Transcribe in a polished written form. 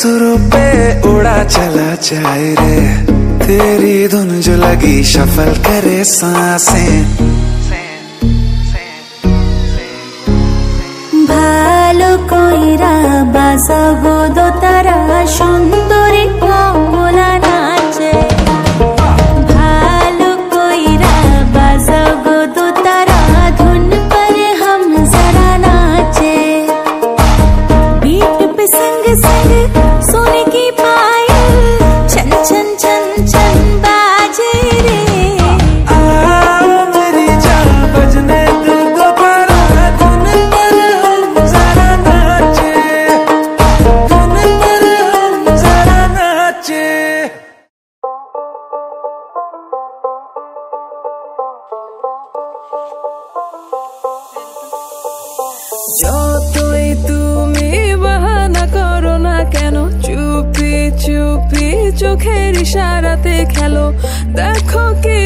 सुरों पे उड़ा चला जाए रे, तेरी धुन जो लगी शफल करे सांसें। ভালো কইরা বাজাবো দোতারা সুন্দরী কমলা নাচে, ভালো কইরা বাজাবো দোতারা ধুন पर हम जरा नाचे। बीट पे संग संग सोने की पायल छन छन छन छन बाजे रे। मेरी जान बजने दिल को पड़ा धुन पर हम जरा नाचे, धुन पर हम जरा नाचे। যতই তুমি বাহানা করো না কেন, চুপি চুপি চোখের ইশারাতে খেলো, দেখো কি